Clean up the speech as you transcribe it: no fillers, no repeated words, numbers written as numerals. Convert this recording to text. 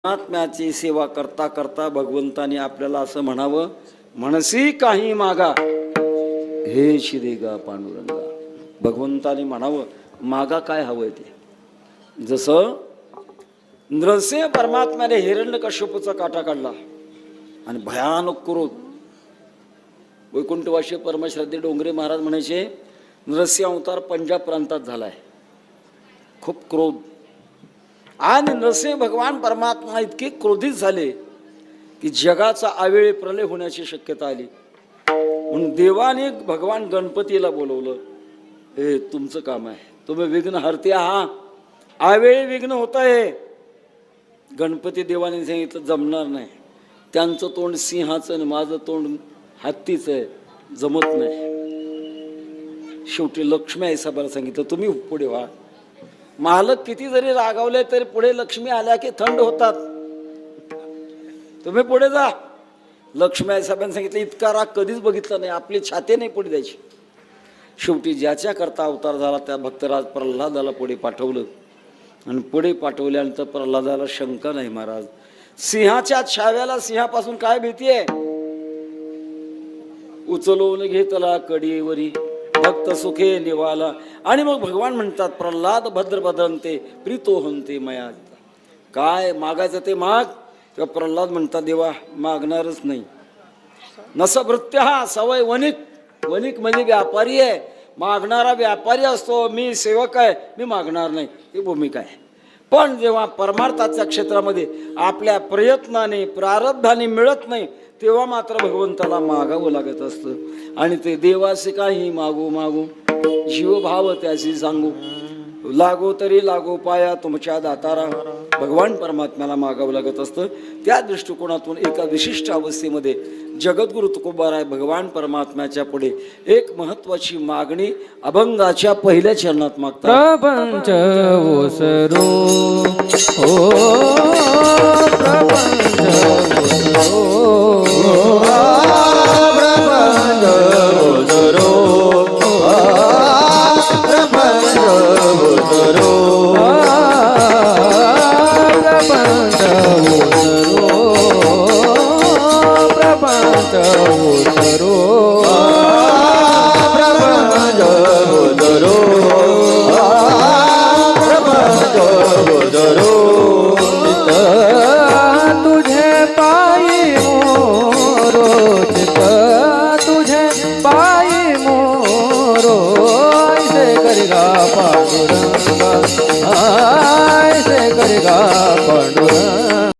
परमात्म्याची सेवा करता करता भगवंताने आपल्याला असं म्हणावं, म्हणसी काही मागा हे शिरेगा पांडुरंगा. भगवंताने म्हणावं मागा काय हवंय ते. जसं नृसिंह परमात्म्याने हिरण्यकश्यपूचा काटा काढला आणि भयानक क्रोध. वैकुंठवासी परमश्रद्धे डोंगरे महाराज म्हणायचे नृसिंह अवतार पंजाब प्रांतात झालाय. खूप क्रोध. आणि नरसिंह भगवान परमात्मा इतके क्रोधित झाले की जगाचा आवेळी प्रलय होण्याची शक्यता आली. म्हणून देवाने भगवान गणपतीला बोलवलं, हे तुमचं काम आहे, तुम्ही विघ्न हरते आहात, आवेळी विघ्न होत आहे. गणपती देवाने सांगितलं जमणार नाही, त्यांचं तोंड सिंहाचं आणि माझं तोंड हत्तीचं आहे, जमत नाही. शेवटी लक्ष्मी आई साहेबाला सांगितलं तुम्ही पुढे व्हा. मालक किती जरी रागावले तरी पुढे लक्ष्मी आल्या की थंड होतात, तुम्ही पुढे जा. लक्ष्मी आई साहेबांनी सांगितलं इतका राग कधीच बघितला नाही, आपली छाती नाही पुढे द्यायची. शेवटी ज्याच्या करता अवतार झाला त्या भक्तराज प्रल्हादाला पुढे पाठवलं. आणि पुढे पाठवल्यानंतर प्रल्हादाला शंका नाही, महाराज सिंहाच्या छाव्याला सिंहापासून काय भीती आहे. उचलवून घेतला कडीवरी भक्त सुखे निवाला. आणि मग भगवान म्हणतात प्रल्हाद भद्र भद्रंते प्रीतो हंते मया. काय मागायचं ते माग. तेव्हा प्रल्हाद म्हणतात देवा मागणारच नाही. नसभृत्य हा सवय वणिक. वणिक म्हणजे व्यापारी आहे, मागणारा व्यापारी असतो. मी सेवक आहे, मी मागणार नाही, ही भूमिका आहे. पण जेव्हा परमार्थाच्या क्षेत्रामध्ये आपल्या प्रयत्नाने प्रारब्धाने मिळत नाही तेव्हा मात्र भगवंताला मागावं लागत असतं. आणि ते देवासे काही मागू मागू जीवभाव त्याशी सांगू. लागो तरी लागो पाया तुमच्या दातारा. भगवान परमात्म्याला मागावं लागत असतं. त्या दृष्टिकोनातून एका विशिष्ट अवस्थेमध्ये जगद्गुरु तुकोबाराय भगवान परमात्म्याच्या पुढे एक महत्वाची मागणी अभंगाच्या पहिल्या चरणात मागतात. प्रपंच ओसरो ओ प्रपंच ओसरो प्रपंच ओसरो प्रपंच ओसरो प्रपंच